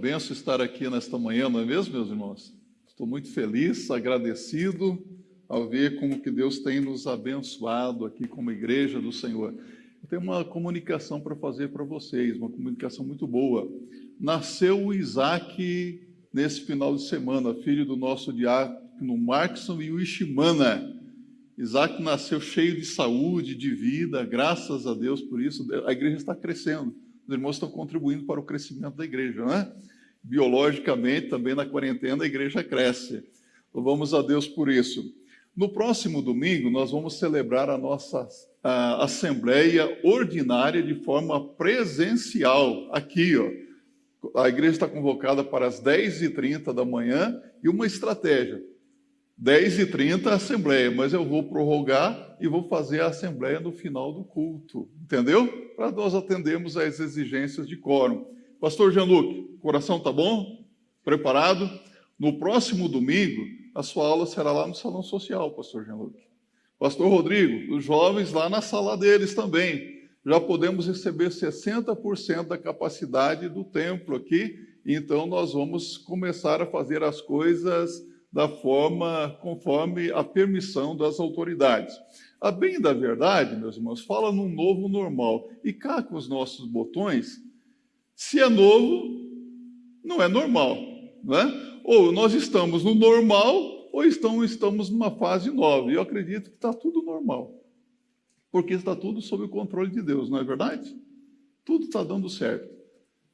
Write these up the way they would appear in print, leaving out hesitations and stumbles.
benção estar aqui nesta manhã, não é mesmo, meus irmãos? Estou muito feliz, agradecido ao ver como que Deus tem nos abençoado aqui como igreja do Senhor. Eu tenho uma comunicação para fazer para vocês, uma comunicação muito boa. Nasceu o Isaac nesse final de semana, filho do nosso diácono Markson e o Ishimana. Isaac nasceu cheio de saúde, de vida, graças a Deus por isso. A igreja está crescendo, os irmãos estão contribuindo para o crescimento da igreja, né? Biologicamente, também na quarentena, a igreja cresce. Louvamos a Deus por isso. No próximo domingo, nós vamos celebrar a nossa assembleia ordinária de forma presencial, aqui, ó. A igreja está convocada para as 10h30 da manhã e uma estratégia. 10h30 a assembleia, mas eu vou prorrogar e vou fazer a assembleia no final do culto, entendeu? Para nós atendermos às exigências de quórum. Pastor Jean-Luc, o coração está bom? Preparado? No próximo domingo, a sua aula será lá no Salão Social, Pastor Jean-Luc. Pastor Rodrigo, os jovens lá na sala deles também. Já podemos receber 60% da capacidade do templo aqui, então nós vamos começar a fazer as coisas da forma conforme a permissão das autoridades. A bem da verdade, meus irmãos, fala num novo normal. E cá com os nossos botões, se é novo, não é normal, não é? Ou nós estamos no normal, ou estamos numa fase nova. E eu acredito que está tudo normal, porque está tudo sob o controle de Deus, não é verdade? Tudo está dando certo.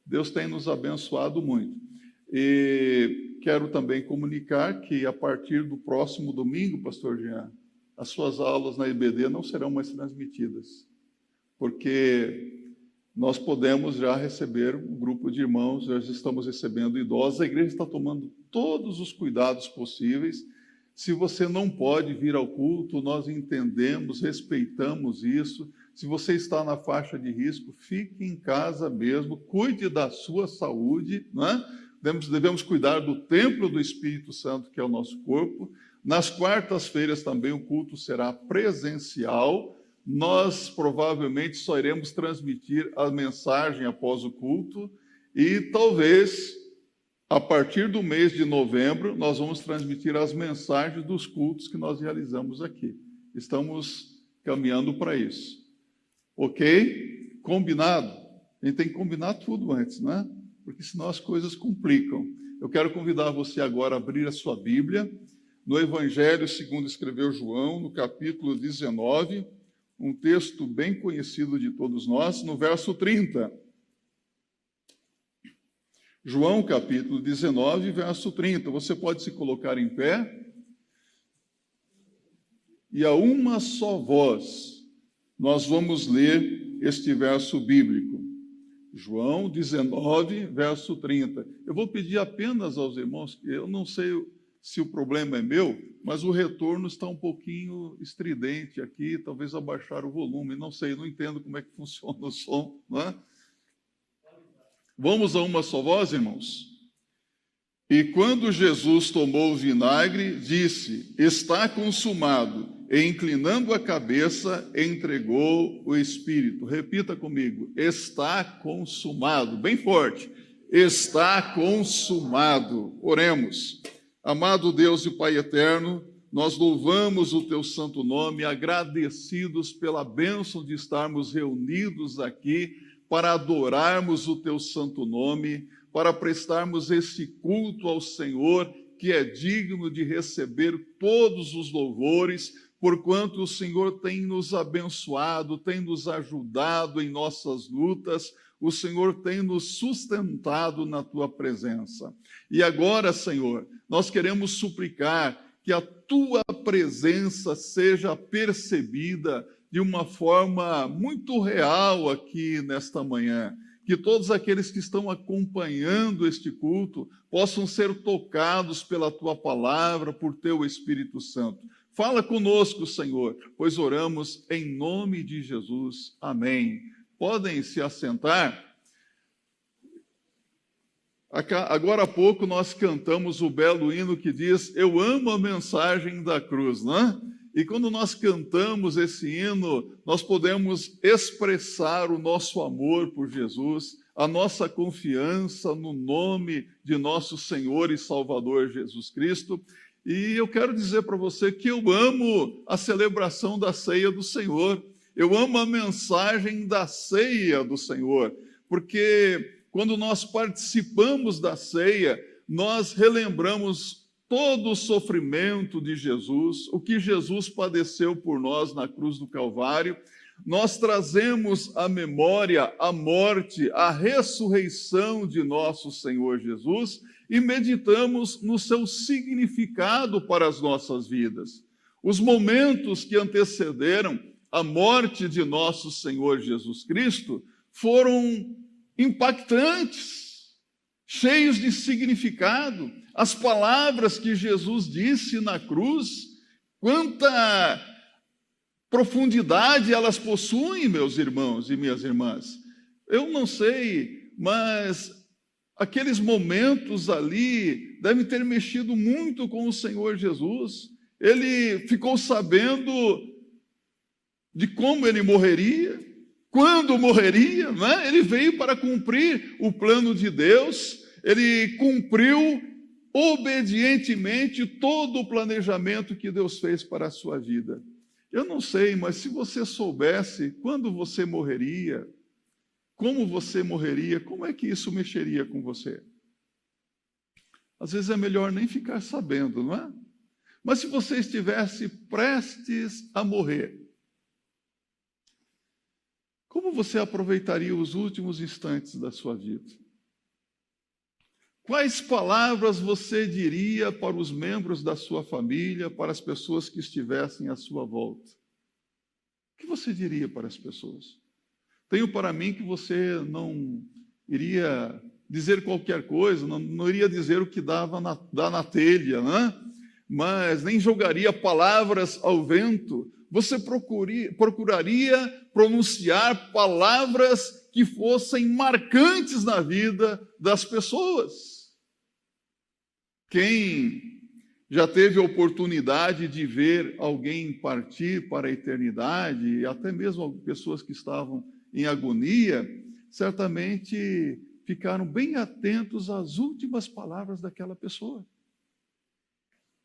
Deus tem nos abençoado muito. E quero também comunicar que a partir do próximo domingo, Pastor Jean, as suas aulas na IBD não serão mais transmitidas, porque nós podemos já receber um grupo de irmãos, já estamos recebendo idosos, a igreja está tomando todos os cuidados possíveis. Se você não pode vir ao culto, nós entendemos, respeitamos isso. Se você está na faixa de risco, fique em casa mesmo, cuide da sua saúde, né? Devemos cuidar do templo do Espírito Santo, que é o nosso corpo. Nas quartas-feiras também o culto será presencial. Nós provavelmente só iremos transmitir a mensagem após o culto e talvez a partir do mês de novembro nós vamos transmitir as mensagens dos cultos que nós realizamos aqui. Estamos caminhando para isso. Ok? Combinado? A gente tem que combinar tudo antes, né? Porque senão as coisas complicam. Eu quero convidar você agora a abrir a sua Bíblia no Evangelho segundo escreveu João, no capítulo 19, um texto bem conhecido de todos nós, no verso 30. João, capítulo 19, verso 30. Você pode se colocar em pé. E a uma só voz, nós vamos ler este verso bíblico. João 19, verso 30. Eu vou pedir apenas aos irmãos, eu não sei se o problema é meu, mas o retorno está um pouquinho estridente aqui, talvez abaixar o volume, não sei, não entendo como é que funciona o som, não é? Vamos a uma só voz, irmãos? E quando Jesus tomou o vinagre, disse, está consumado, e inclinando a cabeça, entregou o Espírito. Repita comigo, está consumado, bem forte, está consumado. Oremos. Amado Deus e Pai eterno, nós louvamos o teu santo nome, agradecidos pela bênção de estarmos reunidos aqui para adorarmos o teu santo nome, para prestarmos esse culto ao Senhor, que é digno de receber todos os louvores, porquanto o Senhor tem nos abençoado, tem nos ajudado em nossas lutas, o Senhor tem nos sustentado na tua presença. E agora, Senhor, nós queremos suplicar que a tua presença seja percebida de uma forma muito real aqui nesta manhã. Que todos aqueles que estão acompanhando este culto possam ser tocados pela tua palavra, por teu Espírito Santo. Fala conosco, Senhor, pois oramos em nome de Jesus. Amém. Podem se assentar. Agora há pouco nós cantamos o belo hino que diz, eu amo a mensagem da cruz, não é? E quando nós cantamos esse hino, nós podemos expressar o nosso amor por Jesus, a nossa confiança no nome de nosso Senhor e Salvador Jesus Cristo. E eu quero dizer para você que eu amo a celebração da ceia do Senhor. Eu amo a mensagem da ceia do Senhor, porque quando nós participamos da ceia, nós relembramos todo o sofrimento de Jesus, o que Jesus padeceu por nós na cruz do Calvário. Nós trazemos à memória a morte, a ressurreição de nosso Senhor Jesus e meditamos no seu significado para as nossas vidas. Os momentos que antecederam a morte de nosso Senhor Jesus Cristo foram impactantes, cheios de significado. As palavras que Jesus disse na cruz, quanta profundidade elas possuem, meus irmãos e minhas irmãs. Eu não sei, mas aqueles momentos ali devem ter mexido muito com o Senhor Jesus. Ele ficou sabendo de como ele morreria, quando morreria, né? Ele veio para cumprir o plano de Deus, ele cumpriu obedientemente todo o planejamento que Deus fez para a sua vida. Eu não sei, mas se você soubesse quando você morreria, como você morreria, como é que isso mexeria com você? Às vezes é melhor nem ficar sabendo, não é? Mas se você estivesse prestes a morrer, como você aproveitaria os últimos instantes da sua vida? Quais palavras você diria para os membros da sua família, para as pessoas que estivessem à sua volta? O que você diria para as pessoas? Tenho para mim que você não iria dizer qualquer coisa, não iria dizer o que dá na telha, né? Mas nem jogaria palavras ao vento. Você procuraria pronunciar palavras que fossem marcantes na vida das pessoas. Quem já teve a oportunidade de ver alguém partir para a eternidade, e até mesmo pessoas que estavam em agonia, certamente ficaram bem atentos às últimas palavras daquela pessoa.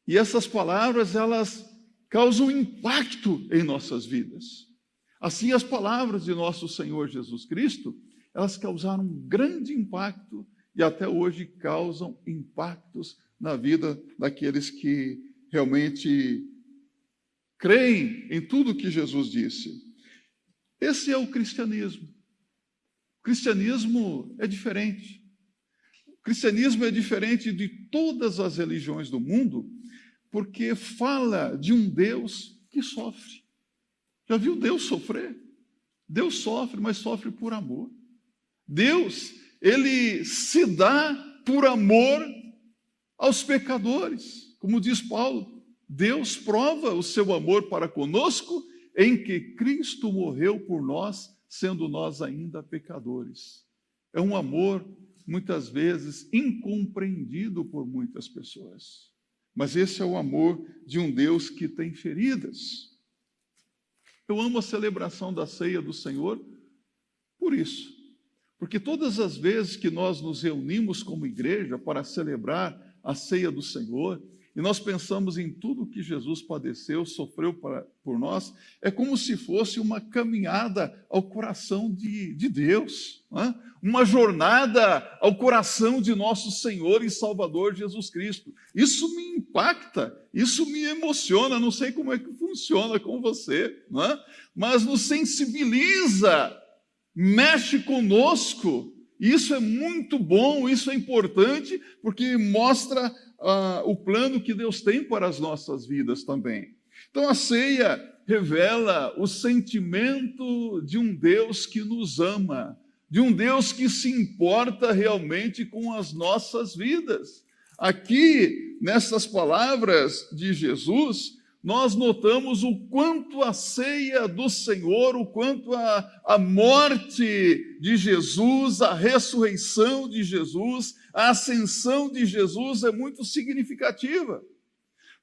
E essas palavras, elas causam impacto em nossas vidas. Assim, as palavras de nosso Senhor Jesus Cristo, elas causaram um grande impacto e até hoje causam impactos na vida daqueles que realmente creem em tudo que Jesus disse. Esse é o cristianismo. O cristianismo é diferente. O cristianismo é diferente de todas as religiões do mundo, porque fala de um Deus que sofre. Já viu Deus sofrer? Deus sofre, mas sofre por amor. Deus, ele se dá por amor aos pecadores. Como diz Paulo, Deus prova o seu amor para conosco em que Cristo morreu por nós, sendo nós ainda pecadores. É um amor, muitas vezes, incompreendido por muitas pessoas. Mas esse é o amor de um Deus que tem feridas. Eu amo a celebração da ceia do Senhor por isso. Porque todas as vezes que nós nos reunimos como igreja para celebrar a ceia do Senhor, e nós pensamos em tudo que Jesus padeceu, sofreu por nós, é como se fosse uma caminhada ao coração de Deus, né? Uma jornada ao coração de nosso Senhor e Salvador Jesus Cristo. Isso me impacta, isso me emociona, não sei como é que funciona com você, né? Mas nos sensibiliza, mexe conosco. Isso é muito bom, isso é importante, porque mostra o plano que Deus tem para as nossas vidas também. Então a ceia revela o sentimento de um Deus que nos ama, de um Deus que se importa realmente com as nossas vidas. Aqui, nessas palavras de Jesus, nós notamos o quanto a ceia do Senhor, o quanto a morte de Jesus, a ressurreição de Jesus, a ascensão de Jesus é muito significativa.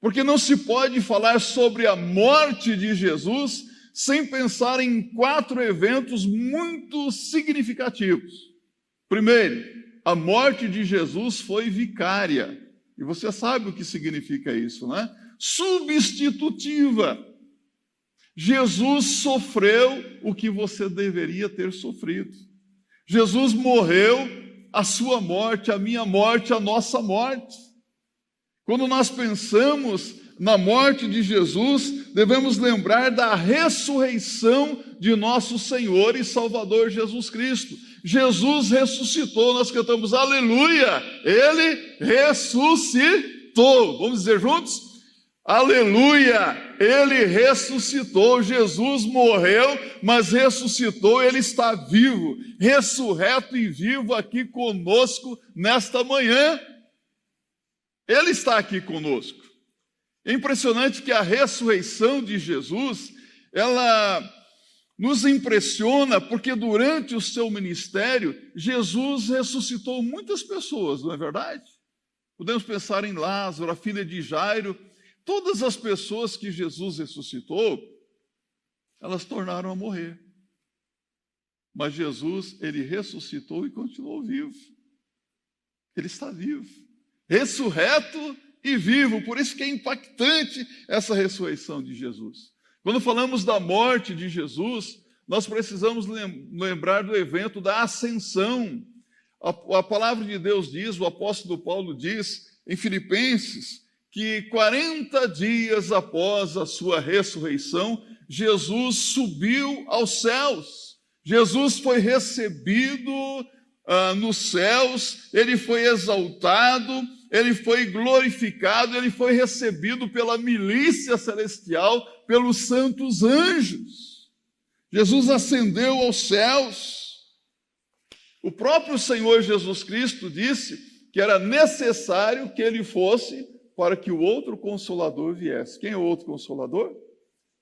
Porque não se pode falar sobre a morte de Jesus sem pensar em 4 eventos muito significativos. Primeiro, a morte de Jesus foi vicária. E você sabe o que significa isso, né? Substitutiva. Jesus sofreu o que você deveria ter sofrido. Jesus morreu a sua morte, a minha morte, a nossa morte. Quando nós pensamos na morte de Jesus, devemos lembrar da ressurreição de nosso Senhor e Salvador Jesus Cristo. Jesus ressuscitou, nós cantamos aleluia, Ele ressuscitou. Vamos dizer juntos? Aleluia, Ele ressuscitou. Jesus morreu, mas ressuscitou, Ele está vivo, ressurreto e vivo aqui conosco nesta manhã. Ele está aqui conosco. É impressionante que a ressurreição de Jesus, ela nos impressiona porque durante o seu ministério, Jesus ressuscitou muitas pessoas, não é verdade? Podemos pensar em Lázaro, a filha de Jairo, todas as pessoas que Jesus ressuscitou, elas tornaram a morrer. Mas Jesus, ele ressuscitou e continuou vivo. Ele está vivo, ressurreto e vivo. Por isso que é impactante essa ressurreição de Jesus. Quando falamos da morte de Jesus, nós precisamos lembrar do evento da ascensão. A palavra de Deus diz, o apóstolo Paulo diz em Filipenses, que 40 dias após a sua ressurreição, Jesus subiu aos céus. Jesus foi recebido nos céus, ele foi exaltado, ele foi glorificado, ele foi recebido pela milícia celestial, pelos santos anjos. Jesus ascendeu aos céus. O próprio Senhor Jesus Cristo disse que era necessário que ele fosse para que o outro Consolador viesse. Quem é o outro Consolador?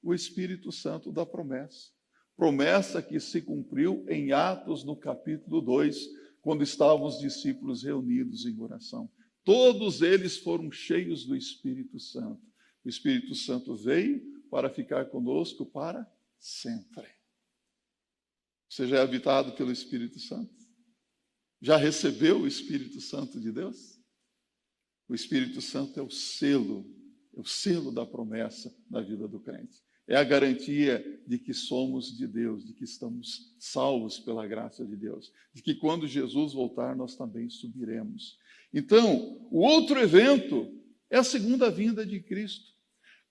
O Espírito Santo da promessa. Promessa que se cumpriu em Atos, no capítulo 2, quando estavam os discípulos reunidos em oração. Todos eles foram cheios do Espírito Santo. O Espírito Santo veio para ficar conosco para sempre. Você já é habitado pelo Espírito Santo? Já recebeu o Espírito Santo de Deus? O Espírito Santo é o selo da promessa na vida do crente. É a garantia de que somos de Deus, de que estamos salvos pela graça de Deus, de que quando Jesus voltar nós também subiremos. Então, o outro evento é a segunda vinda de Cristo.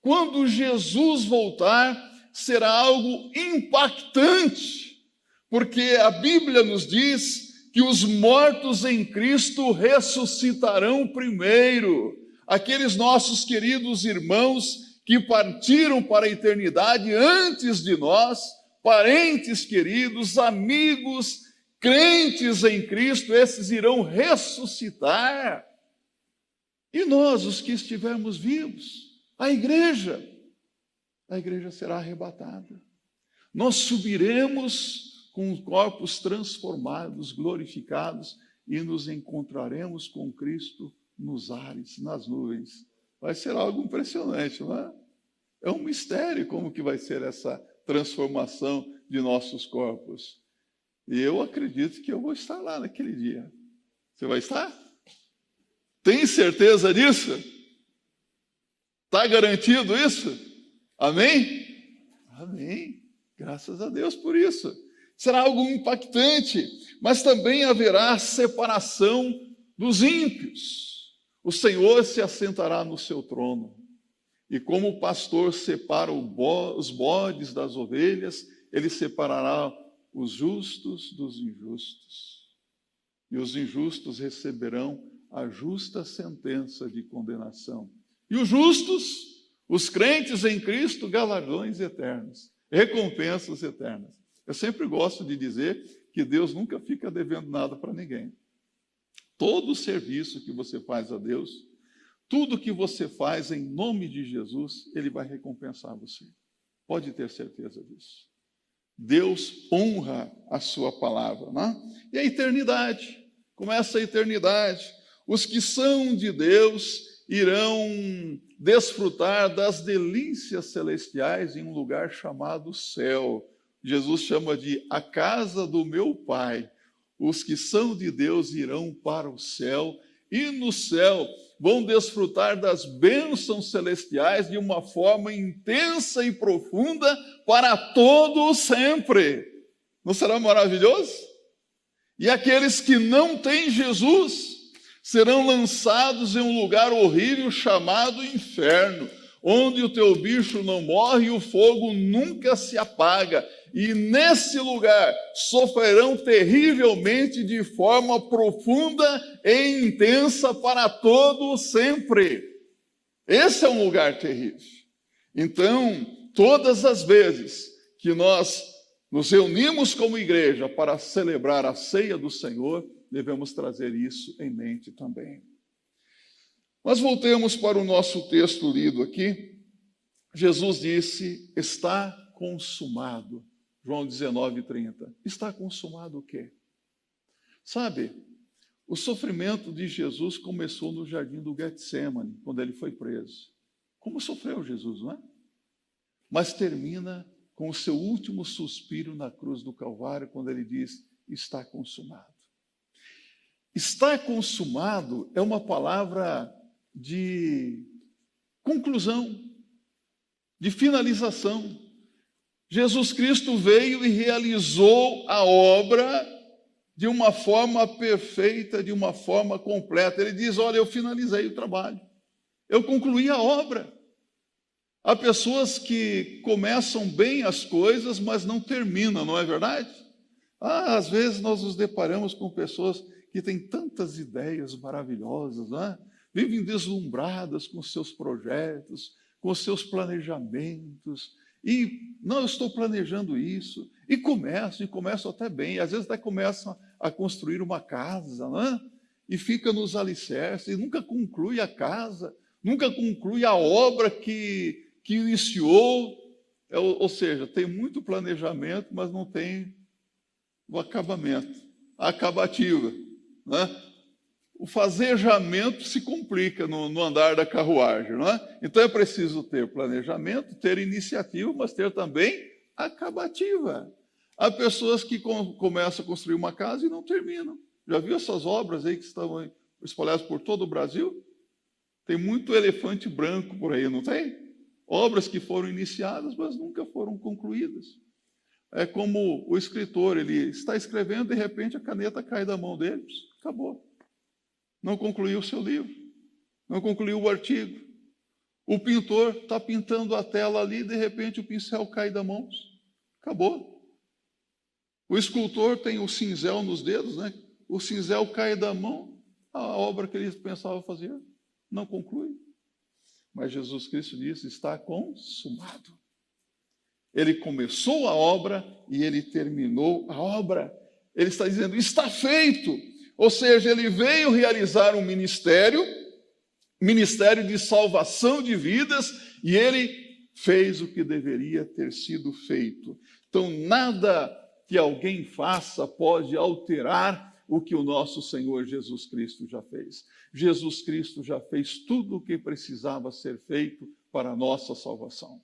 Quando Jesus voltar, será algo impactante, porque a Bíblia nos diz que os mortos em Cristo ressuscitarão primeiro. Aqueles nossos queridos irmãos que partiram para a eternidade antes de nós, parentes queridos, amigos, crentes em Cristo, esses irão ressuscitar. E nós, os que estivermos vivos, a igreja será arrebatada. Nós subiremos com corpos transformados, glorificados, e nos encontraremos com Cristo nos ares, nas nuvens. Vai ser algo impressionante, não é? É um mistério como que vai ser essa transformação de nossos corpos. E eu acredito que eu vou estar lá naquele dia. Você vai estar? Tem certeza disso? Está garantido isso? Amém? Amém. Graças a Deus por isso. Será algo impactante, mas também haverá separação dos ímpios. O Senhor se assentará no seu trono. E como o pastor separa os bodes das ovelhas, ele separará os justos dos injustos. E os injustos receberão a justa sentença de condenação. E os justos, os crentes em Cristo, galardões eternos, recompensas eternas. Eu sempre gosto de dizer que Deus nunca fica devendo nada para ninguém. Todo o serviço que você faz a Deus, tudo que você faz em nome de Jesus, Ele vai recompensar você. Pode ter certeza disso. Deus honra a sua palavra, né? E a eternidade, começa a eternidade. Os que são de Deus irão desfrutar das delícias celestiais em um lugar chamado céu. Jesus chama de a casa do meu Pai. os que são de Deus irão para o céu, e no céu vão desfrutar das bênçãos celestiais de uma forma intensa e profunda para todo sempre. Não será maravilhoso? E aqueles que não têm Jesus serão lançados em um lugar horrível chamado inferno, onde o teu bicho não morre e o fogo nunca se apaga. E nesse lugar sofrerão terrivelmente de forma profunda e intensa para todo sempre. Esse é um lugar terrível. Então, todas as vezes que nós nos reunimos como igreja para celebrar a ceia do Senhor, devemos trazer isso em mente também. Mas voltemos para o nosso texto lido aqui. Jesus disse, está consumado. João 19:30. Está consumado o quê? Sabe, o sofrimento de Jesus começou no jardim do Getsemane, quando ele foi preso. Como sofreu Jesus, não é? Mas termina com o seu último suspiro na cruz do Calvário, quando ele diz, está consumado. Está consumado é uma palavra de conclusão, de finalização. Jesus Cristo veio e realizou a obra de uma forma perfeita, de uma forma completa. Ele diz, olha, eu finalizei o trabalho, eu concluí a obra. Há pessoas que começam bem as coisas, mas não terminam, não é verdade? Às vezes nós nos deparamos com pessoas que têm tantas ideias maravilhosas, não é? Vivem deslumbradas com seus projetos, com seus planejamentos, e não, eu estou planejando isso, e começam até bem, às vezes até começam a construir uma casa, não é? E fica nos alicerces, e nunca conclui a casa, nunca conclui a obra que iniciou, ou seja, tem muito planejamento, mas não tem o acabamento, a acabativa, né? O fazejamento se complica no andar da carruagem, não é? Então é preciso ter planejamento, ter iniciativa, mas ter também acabativa. Há pessoas que começam a construir uma casa e não terminam. Já viu essas obras aí que estão espalhadas por todo o Brasil? Tem muito elefante branco por aí, não tem? Obras que foram iniciadas, mas nunca foram concluídas. É como o escritor, ele está escrevendo, de repente a caneta cai da mão dele, acabou. Não concluiu o seu livro, não concluiu o artigo. O pintor está pintando a tela ali, de repente o pincel cai da mão, acabou. O escultor tem o cinzel nos dedos, né? O cinzel cai da mão, a obra que ele pensava fazer não conclui. Mas Jesus Cristo disse, está consumado. Ele começou a obra e ele terminou a obra. Ele está dizendo, está feito. Ou seja, ele veio realizar um ministério de salvação de vidas, e ele fez o que deveria ter sido feito. Então, nada que alguém faça pode alterar o que o nosso Senhor Jesus Cristo já fez. Jesus Cristo já fez tudo o que precisava ser feito para a nossa salvação,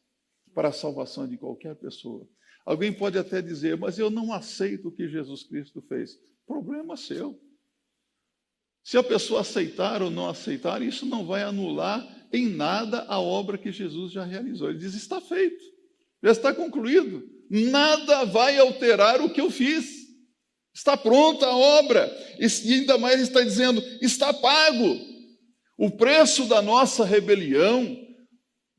para a salvação de qualquer pessoa. Alguém pode até dizer, mas eu não aceito o que Jesus Cristo fez. Problema seu. Se a pessoa aceitar ou não aceitar, isso não vai anular em nada a obra que Jesus já realizou. Ele diz, está feito, já está concluído. Nada vai alterar o que eu fiz. Está pronta a obra. E ainda mais está dizendo, está pago. O preço da nossa rebelião,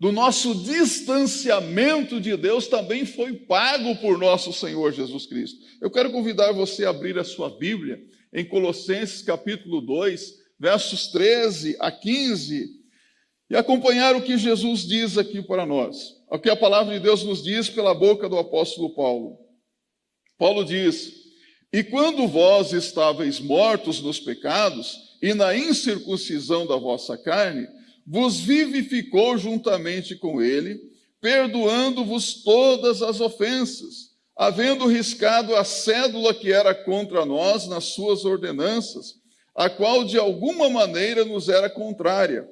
do nosso distanciamento de Deus, também foi pago por nosso Senhor Jesus Cristo. Eu quero convidar você a abrir a sua Bíblia em Colossenses capítulo 2, versos 13 a 15, e acompanhar o que Jesus diz aqui para nós, o que a palavra de Deus nos diz pela boca do apóstolo Paulo. Paulo diz, e quando vós estáveis mortos nos pecados e na incircuncisão da vossa carne, vos vivificou juntamente com ele, perdoando-vos todas as ofensas, havendo riscado a cédula que era contra nós nas suas ordenanças, a qual de alguma maneira nos era contrária,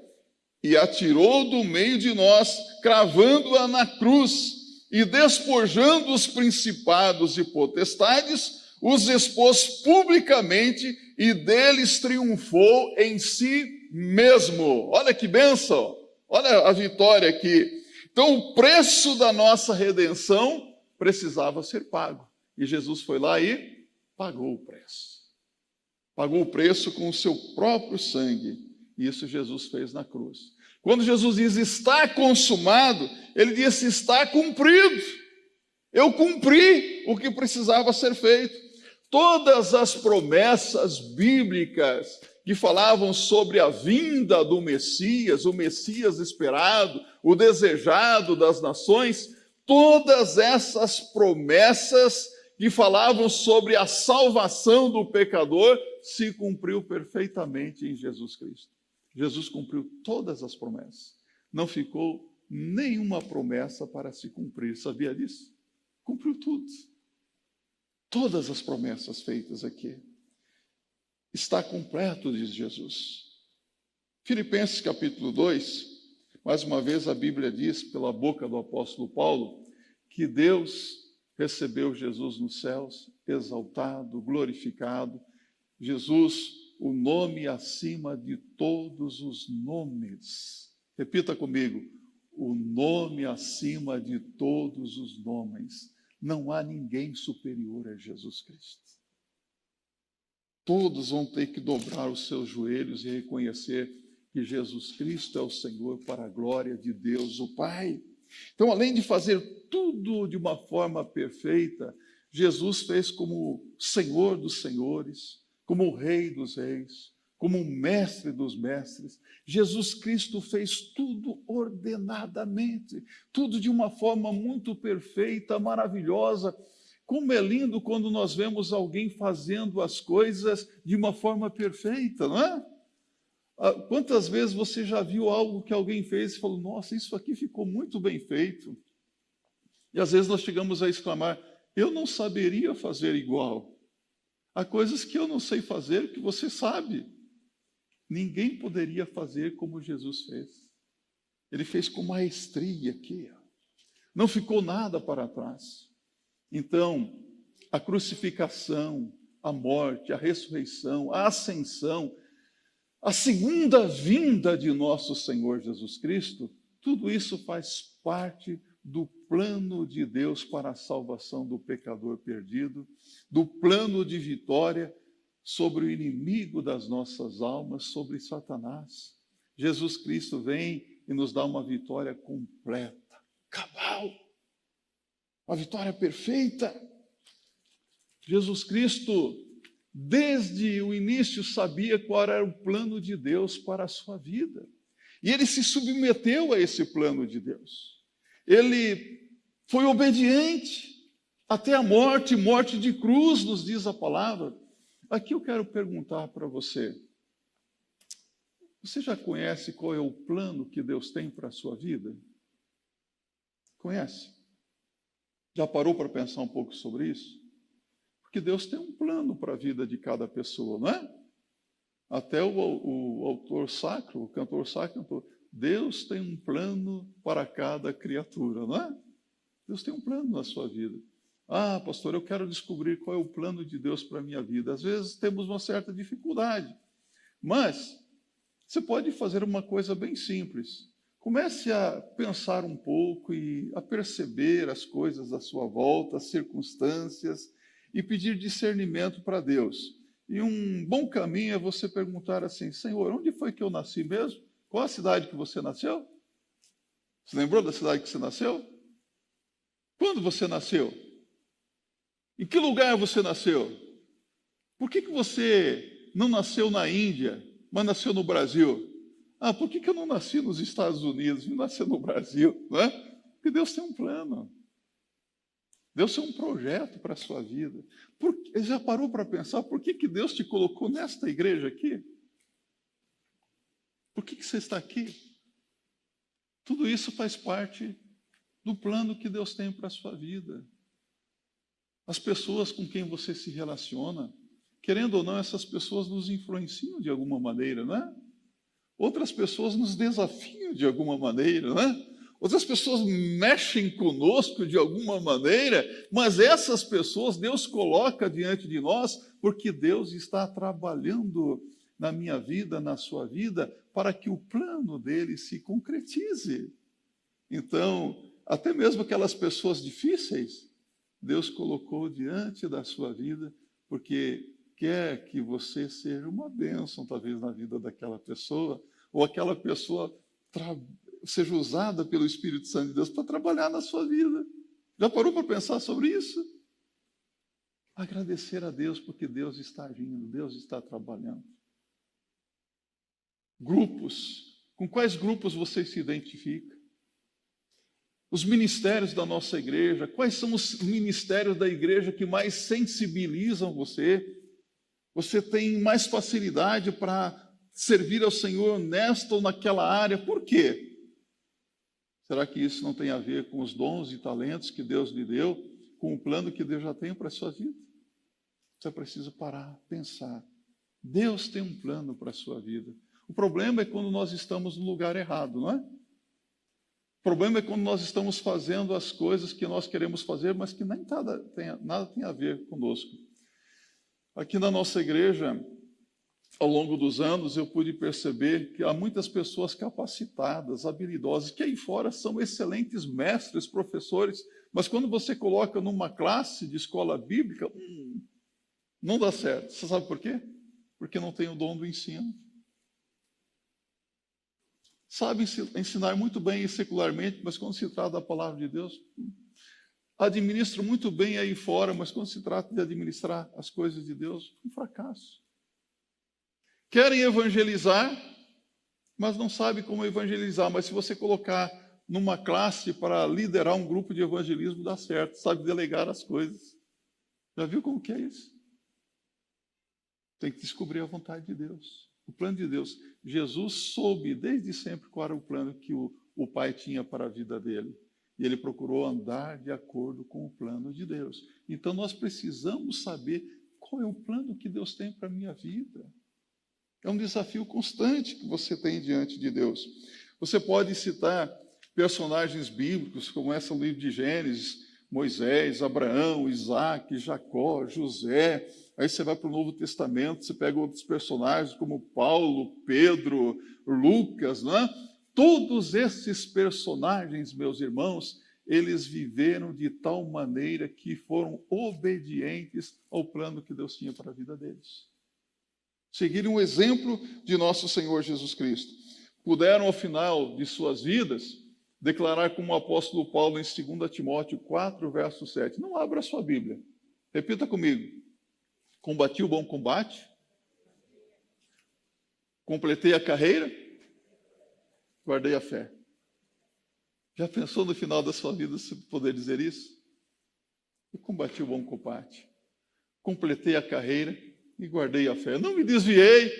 e atirou do meio de nós, cravando-a na cruz, e despojando os principados e potestades, os expôs publicamente e deles triunfou em si mesmo. Olha que bênção, olha a vitória aqui. Então, o preço da nossa redenção precisava ser pago. E Jesus foi lá e pagou o preço. Pagou o preço com o seu próprio sangue. E isso Jesus fez na cruz. Quando Jesus diz está consumado, ele disse está cumprido. Eu cumpri o que precisava ser feito. Todas as promessas bíblicas que falavam sobre a vinda do Messias, o Messias esperado, o desejado das nações, todas essas promessas que falavam sobre a salvação do pecador se cumpriu perfeitamente em Jesus Cristo. Jesus cumpriu todas as promessas. Não ficou nenhuma promessa para se cumprir. Sabia disso? Cumpriu tudo. Todas as promessas feitas aqui. Está completo, diz Jesus. Filipenses capítulo 2, mais uma vez a Bíblia diz, pela boca do apóstolo Paulo, que Deus recebeu Jesus nos céus, exaltado, glorificado. Jesus, o nome acima de todos os nomes. Repita comigo, o nome acima de todos os nomes. Não há ninguém superior a Jesus Cristo. Todos vão ter que dobrar os seus joelhos e reconhecer que Jesus Cristo é o Senhor para a glória de Deus, o Pai. Então, além de fazer tudo de uma forma perfeita, Jesus fez como Senhor dos senhores, como Rei dos reis, como Mestre dos mestres. Jesus Cristo fez tudo ordenadamente, tudo de uma forma muito perfeita, maravilhosa. Como é lindo quando nós vemos alguém fazendo as coisas de uma forma perfeita, não é? Quantas vezes você já viu algo que alguém fez e falou, nossa, isso aqui ficou muito bem feito. E às vezes nós chegamos a exclamar, eu não saberia fazer igual. Há coisas que eu não sei fazer que você sabe. Ninguém poderia fazer como Jesus fez. Ele fez com maestria aqui. Não ficou nada para trás. Então, a crucificação, a morte, a ressurreição, a ascensão, a segunda vinda de nosso Senhor Jesus Cristo, tudo isso faz parte do plano de Deus para a salvação do pecador perdido, do plano de vitória sobre o inimigo das nossas almas, sobre Satanás. Jesus Cristo vem e nos dá uma vitória completa, cabal, uma vitória perfeita. Jesus Cristo, desde o início, sabia qual era o plano de Deus para a sua vida. E ele se submeteu a esse plano de Deus. Ele foi obediente até a morte, morte de cruz, nos diz a palavra. Aqui eu quero perguntar para você. Você já conhece qual é o plano que Deus tem para a sua vida? Conhece? Já parou para pensar um pouco sobre isso? Porque Deus tem um plano para a vida de cada pessoa, não é? Até o autor sacro, o cantor sacro, cantou, Deus tem um plano para cada criatura, não é? Deus tem um plano na sua vida. Ah, pastor, eu quero descobrir qual é o plano de Deus para a minha vida. Às vezes temos uma certa dificuldade, mas você pode fazer uma coisa bem simples. Comece a pensar um pouco e a perceber as coisas à sua volta, as circunstâncias, e pedir discernimento para Deus. E um bom caminho é você perguntar assim, Senhor, onde foi que eu nasci mesmo? Qual a cidade que você nasceu? Você lembrou da cidade que você nasceu? Quando você nasceu? Em que lugar você nasceu? Por que você não nasceu na Índia, mas nasceu no Brasil? Ah, por que eu não nasci nos Estados Unidos e nasci no Brasil? Não é? Porque Deus tem um plano. Deus tem um projeto para a sua vida. Já parou para pensar por que Deus te colocou nesta igreja aqui? Por que você está aqui? Tudo isso faz parte do plano que Deus tem para a sua vida. As pessoas com quem você se relaciona, querendo ou não, essas pessoas nos influenciam de alguma maneira, não é? Outras pessoas nos desafiam de alguma maneira, não é? outras pessoas mexem conosco de alguma maneira, mas essas pessoas Deus coloca diante de nós, porque Deus está trabalhando na minha vida, na sua vida, para que o plano dele se concretize. Então, até mesmo aquelas pessoas difíceis, Deus colocou diante da sua vida, porque quer que você seja uma bênção, talvez, na vida daquela pessoa, ou aquela pessoa seja usada pelo Espírito Santo de Deus para trabalhar na sua vida. Já parou para pensar sobre isso? Agradecer a Deus, porque Deus está agindo, Deus está trabalhando. Grupos. Com quais grupos você se identifica? Os ministérios da nossa igreja. Quais são os ministérios da igreja que mais sensibilizam você? Você tem mais facilidade para servir ao Senhor nesta ou naquela área. Por quê? Será que isso não tem a ver com os dons e talentos que Deus lhe deu, com o plano que Deus já tem para a sua vida? Você precisa parar, pensar. Deus tem um plano para a sua vida. O problema é quando nós estamos no lugar errado, não é? O problema é quando nós estamos fazendo as coisas que nós queremos fazer, mas que nem nada tem a ver conosco. Aqui na nossa igreja, ao longo dos anos, eu pude perceber que há muitas pessoas capacitadas, habilidosas, que aí fora são excelentes mestres, professores, mas quando você coloca numa classe de escola bíblica, não dá certo. Você sabe por quê? Porque não tem o dom do ensino. Sabe ensinar muito bem secularmente, mas quando se trata da palavra de Deus, administra muito bem aí fora, mas quando se trata de administrar as coisas de Deus, um fracasso. Querem evangelizar, mas não sabem como evangelizar. Mas se você colocar numa classe para liderar um grupo de evangelismo, dá certo, sabe delegar as coisas. Já viu como que é isso? Tem que descobrir a vontade de Deus, o plano de Deus. Jesus soube desde sempre qual era o plano que o Pai tinha para a vida dele. E ele procurou andar de acordo com o plano de Deus. Então nós precisamos saber qual é o plano que Deus tem para a minha vida. É um desafio constante que você tem diante de Deus. Você pode citar personagens bíblicos, como essa no livro de Gênesis, Moisés, Abraão, Isaac, Jacó, José. Aí você vai para o Novo Testamento, você pega outros personagens como Paulo, Pedro, Lucas, né? Todos esses personagens, meus irmãos, eles viveram de tal maneira que foram obedientes ao plano que Deus tinha para a vida deles. Seguiram o exemplo de nosso Senhor Jesus Cristo. Puderam, ao final de suas vidas, declarar como o apóstolo Paulo em 2 Timóteo 4, verso 7. Não abra a sua Bíblia. Repita comigo. Combati o bom combate. Completei a carreira. Guardei a fé. Já pensou no final da sua vida se poder dizer isso? Eu combati o bom combate. Completei a carreira e guardei a fé. Não me desviei.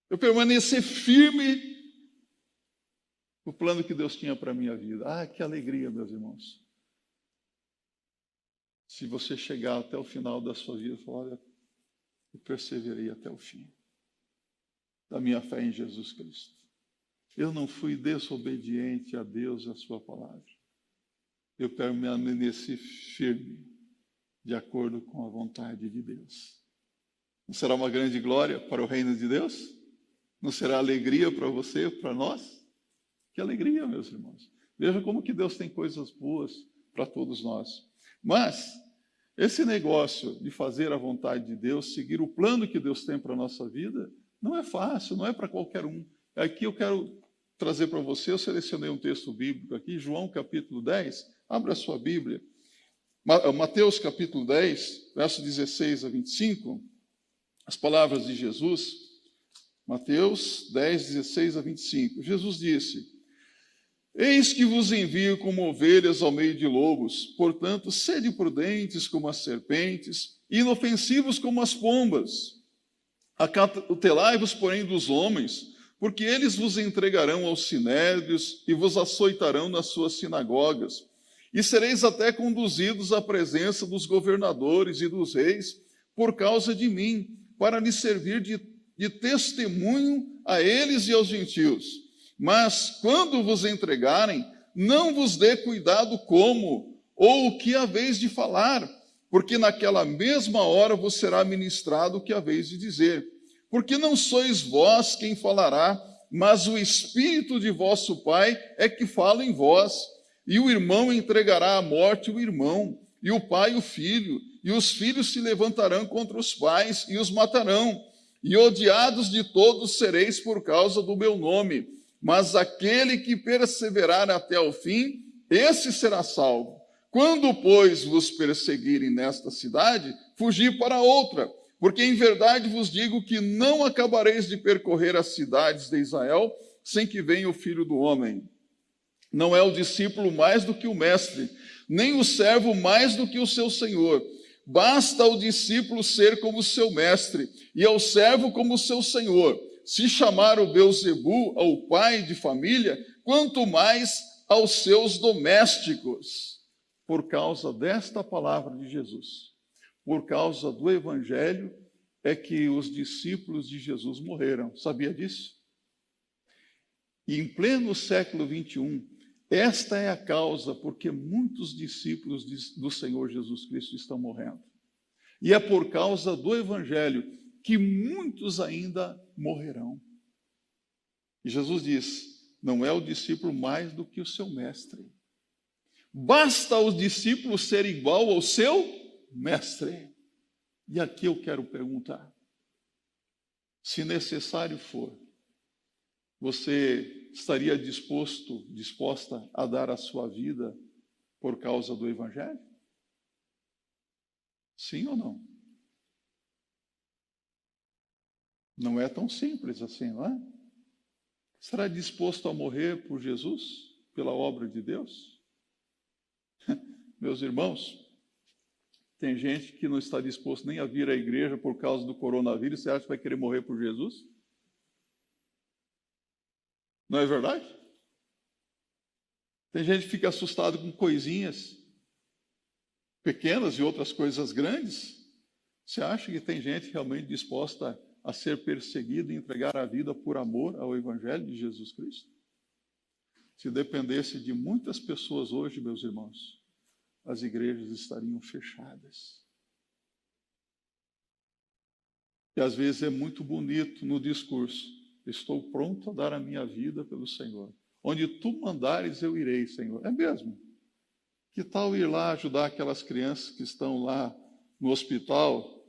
Eu permaneci firme no plano que Deus tinha para a minha vida. Ah, que alegria, meus irmãos. Se você chegar até o final da sua vida e falar, olha, eu perseverei até o fim da minha fé em Jesus Cristo. Eu não fui desobediente a Deus e a sua palavra. Eu permaneci firme de acordo com a vontade de Deus. Não será uma grande glória para o reino de Deus? Não será alegria para você, para nós? Que alegria, meus irmãos. Veja como que Deus tem coisas boas para todos nós. Mas esse negócio de fazer a vontade de Deus, seguir o plano que Deus tem para a nossa vida, não é fácil, não é para qualquer um. Aqui eu quero trazer para você, eu selecionei um texto bíblico aqui, João capítulo 10, abra a sua Bíblia. Mateus capítulo 10, verso 16 a 25, as palavras de Jesus. Mateus 10, 16 a 25. Jesus disse: Eis que vos envio como ovelhas ao meio de lobos, portanto, sede prudentes como as serpentes, e inofensivos como as pombas. Acautelai-vos, porém, dos homens, porque eles vos entregarão aos sinédrios e vos açoitarão nas suas sinagogas. E sereis até conduzidos à presença dos governadores e dos reis por causa de mim, para lhes servir de testemunho a eles e aos gentios. Mas quando vos entregarem, não vos dê cuidado como ou o que haveis de falar, porque naquela mesma hora vos será ministrado o que haveis de dizer. Porque não sois vós quem falará, mas o Espírito de vosso Pai é que fala em vós. E o irmão entregará à morte o irmão, e o pai o filho, e os filhos se levantarão contra os pais e os matarão. E odiados de todos sereis por causa do meu nome. Mas aquele que perseverar até o fim, esse será salvo. Quando, pois, vos perseguirem nesta cidade, fugi para outra, porque em verdade vos digo que não acabareis de percorrer as cidades de Israel sem que venha o Filho do Homem. Não é o discípulo mais do que o mestre, nem o servo mais do que o seu senhor. Basta ao discípulo ser como seu mestre, e ao servo como seu senhor. Se chamar o Beelzebu ao pai de família, quanto mais aos seus domésticos. Por causa desta palavra de Jesus, por causa do Evangelho, é que os discípulos de Jesus morreram. Sabia disso? E em pleno século XXI, esta é a causa porque muitos discípulos do Senhor Jesus Cristo estão morrendo. E é por causa do Evangelho que muitos ainda morrerão. E Jesus diz, não é o discípulo mais do que o seu mestre. Basta o discípulo ser igual ao seu mestre. E aqui eu quero perguntar, se necessário for, você estaria disposta a dar a sua vida por causa do Evangelho? Sim ou não? Não é tão simples assim, não é? Estará disposto a morrer por Jesus, pela obra de Deus? Meus irmãos, tem gente que não está disposto nem a vir à igreja por causa do coronavírus. Você acha que vai querer morrer por Jesus? Não é verdade? Tem gente que fica assustado com coisinhas pequenas e outras coisas grandes. Você acha que tem gente realmente disposta a ser perseguida e entregar a vida por amor ao Evangelho de Jesus Cristo? Se dependesse de muitas pessoas hoje, meus irmãos, as igrejas estariam fechadas. E às vezes é muito bonito no discurso, estou pronto a dar a minha vida pelo Senhor. Onde tu mandares, eu irei, Senhor. É mesmo. Que tal ir lá ajudar aquelas crianças que estão lá no hospital,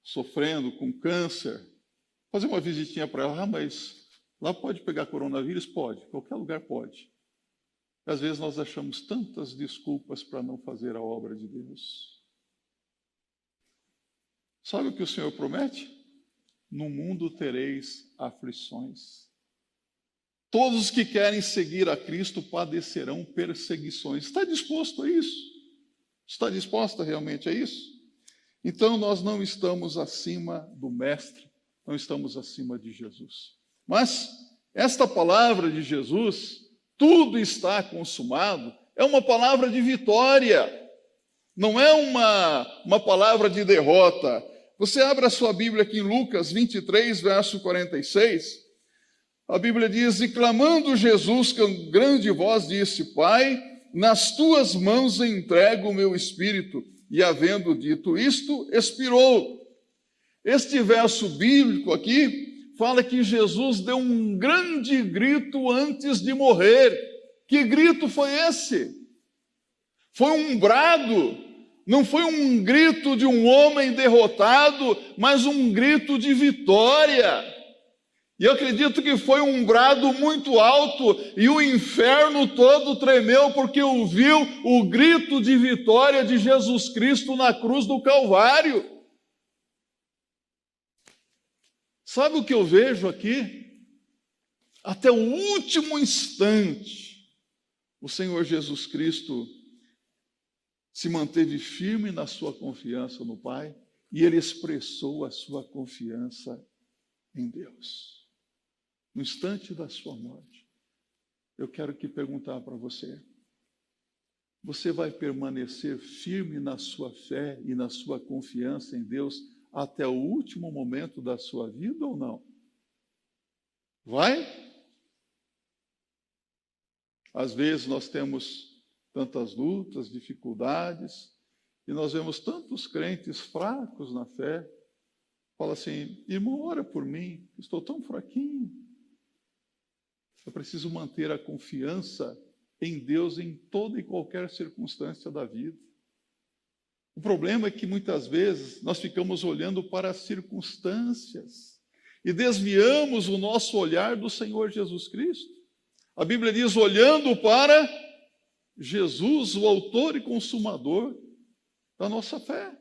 sofrendo com câncer? Fazer uma visitinha para elas. Mas lá pode pegar coronavírus? Pode. Qualquer lugar pode. Às vezes nós achamos tantas desculpas para não fazer a obra de Deus. Sabe o que o Senhor promete? No mundo tereis aflições. Todos os que querem seguir a Cristo padecerão perseguições. Está disposto a isso? Está disposta realmente a isso? Então nós não estamos acima do Mestre, não estamos acima de Jesus. Mas esta palavra de Jesus, tudo está consumado, é uma palavra de vitória, não é uma palavra de derrota. Você abre a sua Bíblia aqui em Lucas 23, verso 46, a Bíblia diz, e clamando Jesus com grande voz disse, Pai, nas tuas mãos entrego o meu espírito. E havendo dito isto, expirou. Este verso bíblico aqui fala que Jesus deu um grande grito antes de morrer. Que grito foi esse? Foi um brado, não foi um grito de um homem derrotado, mas um grito de vitória. E eu acredito que foi um brado muito alto e o inferno todo tremeu porque ouviu o grito de vitória de Jesus Cristo na cruz do Calvário. Sabe o que eu vejo aqui? Até o último instante, o Senhor Jesus Cristo se manteve firme na sua confiança no Pai e ele expressou a sua confiança em Deus. No instante da sua morte, eu quero perguntar para você, você vai permanecer firme na sua fé e na sua confiança em Deus até o último momento da sua vida ou não? Vai? Às vezes nós temos tantas lutas, dificuldades, e nós vemos tantos crentes fracos na fé. Fala assim: irmão, ora por mim, estou tão fraquinho. Eu preciso manter a confiança em Deus em toda e qualquer circunstância da vida. O problema é que muitas vezes nós ficamos olhando para as circunstâncias e desviamos o nosso olhar do Senhor Jesus Cristo. A Bíblia diz: olhando para Jesus, o autor e consumador da nossa fé.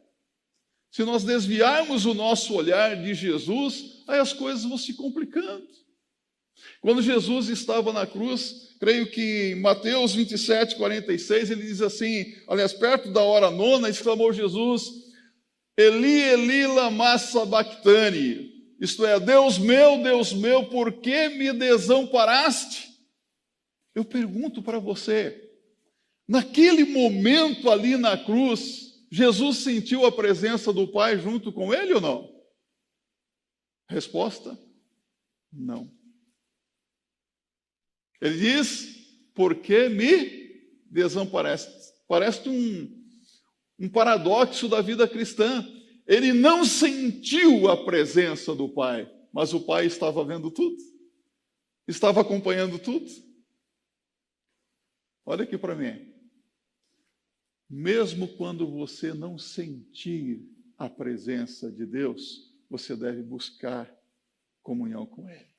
Se nós desviarmos o nosso olhar de Jesus, aí as coisas vão se complicando. Quando Jesus estava na cruz, creio que em Mateus 27, 46, ele diz assim, aliás, perto da hora nona, exclamou Jesus: Eli, Eli, lama sabachthani. Isto é, Deus meu, por que me desamparaste? Eu pergunto para você, naquele momento ali na cruz, Jesus sentiu a presença do Pai junto com ele ou não? Resposta: não. Ele diz: por que me desamparaste? Parece um paradoxo da vida cristã. Ele não sentiu a presença do Pai, mas o Pai estava vendo tudo, estava acompanhando tudo. Olha aqui para mim. Mesmo quando você não sentir a presença de Deus, você deve buscar comunhão com Ele.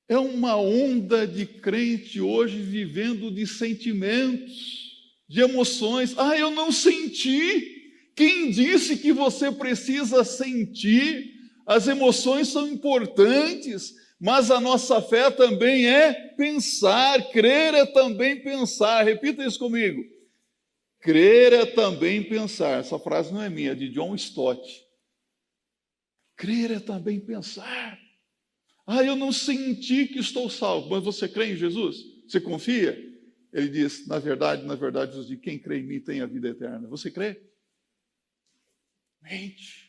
É uma onda de crente hoje vivendo de sentimentos, de emoções. Ah, eu não senti. Quem disse que você precisa sentir? As emoções são importantes, mas a nossa fé também é pensar. Crer é também pensar. Repita isso comigo. Crer é também pensar. Essa frase não é minha, é de John Stott. Crer é também pensar. Ah, eu não senti que estou salvo. Mas você crê em Jesus? Você confia? Ele diz: na verdade, Jesus diz: quem crê em mim tem a vida eterna. Você crê? Mente.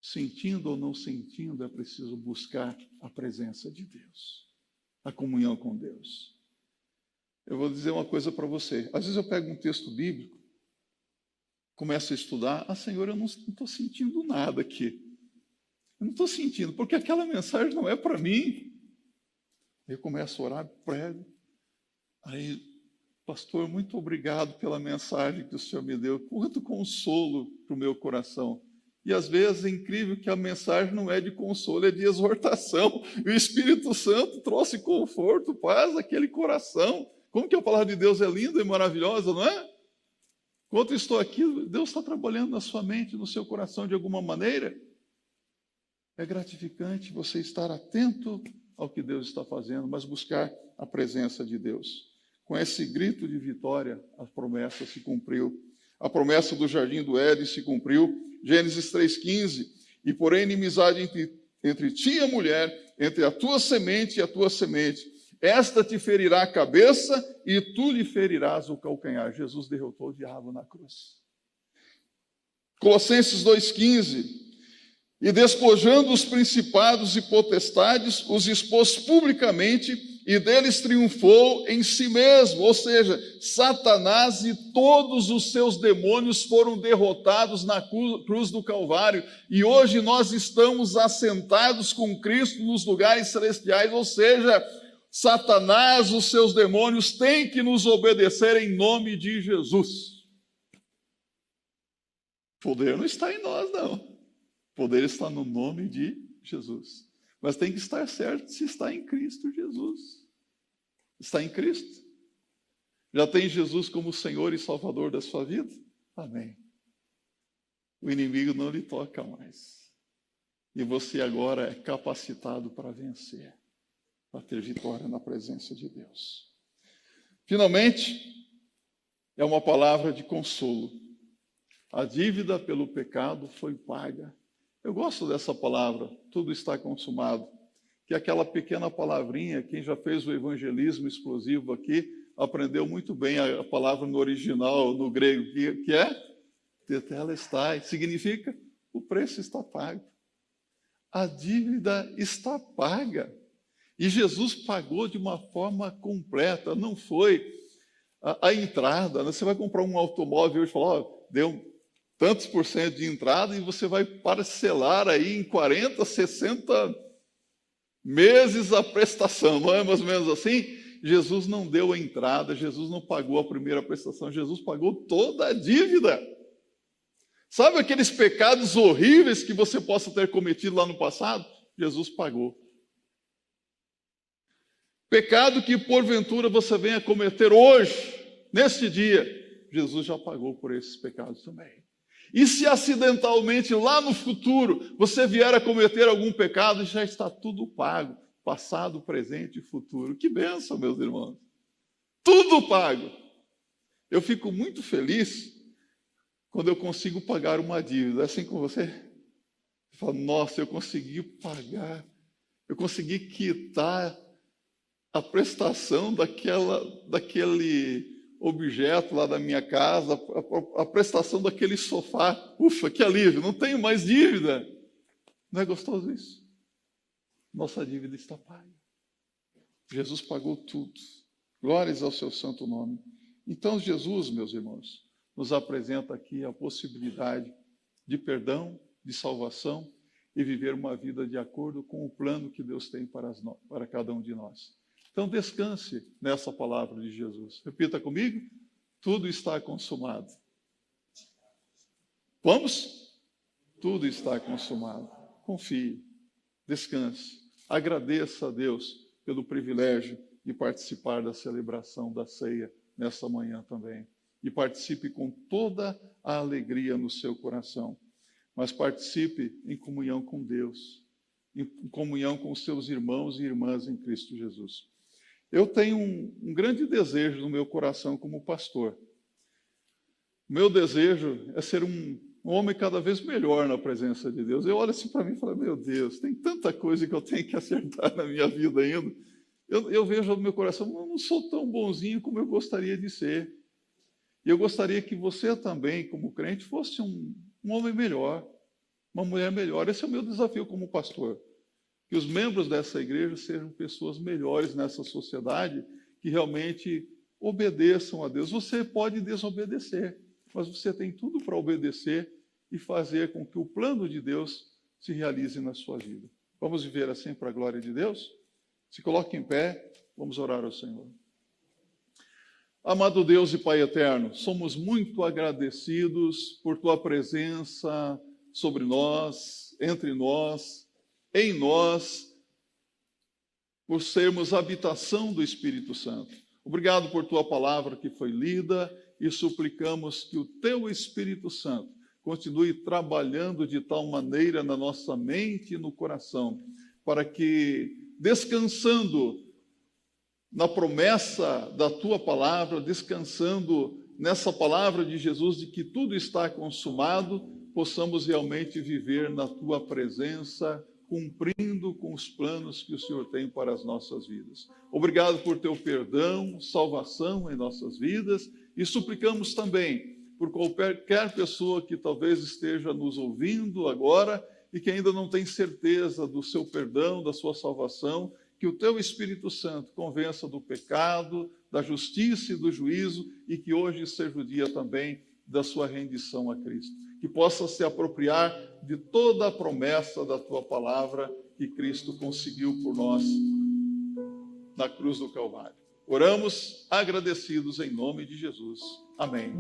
Sentindo ou não sentindo, é preciso buscar a presença de Deus, a comunhão com Deus. Eu vou dizer uma coisa para você. Às vezes eu pego um texto bíblico, começo a estudar: ah, Senhor, eu não estou sentindo nada aqui. Eu não estou sentindo, porque aquela mensagem não é para mim. Eu começo a orar, prego. Aí, pastor, muito obrigado pela mensagem que o Senhor me deu. Quanto consolo para o meu coração. E às vezes é incrível que a mensagem não é de consolo, é de exortação. E o Espírito Santo trouxe conforto, paz àquele coração. Como que a palavra de Deus é linda e maravilhosa, não é? Enquanto eu estou aqui, Deus está trabalhando na sua mente, no seu coração de alguma maneira. É gratificante você estar atento ao que Deus está fazendo, mas buscar a presença de Deus. Com esse grito de vitória, a promessa se cumpriu. A promessa do jardim do Éden se cumpriu. Gênesis 3,15. E porém inimizade entre ti e a mulher, entre a tua semente e a tua semente. Esta te ferirá a cabeça e tu lhe ferirás o calcanhar. Jesus derrotou o diabo na cruz. Colossenses 2,15. E despojando os principados e potestades, os expôs publicamente e deles triunfou em si mesmo. Ou seja, Satanás e todos os seus demônios foram derrotados na cruz do Calvário. E hoje nós estamos assentados com Cristo nos lugares celestiais. Ou seja, Satanás, os seus demônios, têm que nos obedecer em nome de Jesus. O poder não está em nós, não. O poder está no nome de Jesus. Mas tem que estar certo se está em Cristo Jesus. Está em Cristo? Já tem Jesus como Senhor e Salvador da sua vida? Amém. O inimigo não lhe toca mais. E você agora é capacitado para vencer, para ter vitória na presença de Deus. Finalmente, é uma palavra de consolo. A dívida pelo pecado foi paga. Eu gosto dessa palavra, tudo está consumado, que é aquela pequena palavrinha, quem já fez o evangelismo explosivo aqui, aprendeu muito bem a palavra no original, no grego, que é tetelestai, significa o preço está pago. A dívida está paga. E Jesus pagou de uma forma completa, não foi a entrada. Né? Você vai comprar um automóvel hoje e falar, deu tantos por cento de entrada e você vai parcelar aí em 40, 60 meses a prestação, não é mais ou menos assim? Jesus não deu a entrada, Jesus não pagou a primeira prestação, Jesus pagou toda a dívida. Sabe aqueles pecados horríveis que você possa ter cometido lá no passado? Jesus pagou. Pecado que porventura você venha cometer hoje, neste dia, Jesus já pagou por esses pecados também. E se acidentalmente lá no futuro você vier a cometer algum pecado, já está tudo pago, passado, presente e futuro. Que bênção, meus irmãos. Tudo pago. Eu fico muito feliz quando eu consigo pagar uma dívida. É assim com você? Você fala, nossa, eu consegui pagar, eu consegui quitar a prestação daquele objeto lá da minha casa, a prestação daquele sofá. Ufa, que alívio, não tenho mais dívida. Não é gostoso isso? Nossa dívida está paga. Jesus pagou tudo. Glórias ao seu santo nome. Então Jesus, meus irmãos, nos apresenta aqui a possibilidade de perdão, de salvação e viver uma vida de acordo com o plano que Deus tem para cada um de nós. Então descanse nessa palavra de Jesus. Repita comigo, tudo está consumado. Vamos? Tudo está consumado. Confie, descanse, agradeça a Deus pelo privilégio de participar da celebração da ceia nessa manhã também. E participe com toda a alegria no seu coração. Mas participe em comunhão com Deus, em comunhão com os seus irmãos e irmãs em Cristo Jesus. Eu tenho um grande desejo no meu coração como pastor. O meu desejo é ser um homem cada vez melhor na presença de Deus. Eu olho assim para mim e falo, meu Deus, tem tanta coisa que eu tenho que acertar na minha vida ainda. Eu vejo no meu coração, eu não sou tão bonzinho como eu gostaria de ser. E eu gostaria que você também, como crente, fosse um homem melhor, uma mulher melhor. Esse é o meu desafio como pastor. Que os membros dessa igreja sejam pessoas melhores nessa sociedade, que realmente obedeçam a Deus. Você pode desobedecer, mas você tem tudo para obedecer e fazer com que o plano de Deus se realize na sua vida. Vamos viver assim para a glória de Deus? Se coloque em pé, vamos orar ao Senhor. Amado Deus e Pai eterno, somos muito agradecidos por Tua presença sobre nós, entre nós, em nós, por sermos habitação do Espírito Santo. Obrigado por Tua palavra que foi lida e suplicamos que o Teu Espírito Santo continue trabalhando de tal maneira na nossa mente e no coração, para que, descansando na promessa da Tua palavra, descansando nessa palavra de Jesus de que tudo está consumado, possamos realmente viver na Tua presença, cumprindo com os planos que o Senhor tem para as nossas vidas. Obrigado por Teu perdão, salvação em nossas vidas e suplicamos também por qualquer pessoa que talvez esteja nos ouvindo agora e que ainda não tem certeza do seu perdão, da sua salvação, que o Teu Espírito Santo convença do pecado, da justiça e do juízo e que hoje seja o dia também da sua rendição a Cristo. Que possa se apropriar de toda a promessa da Tua palavra que Cristo conseguiu por nós na cruz do Calvário. Oramos agradecidos em nome de Jesus. Amém.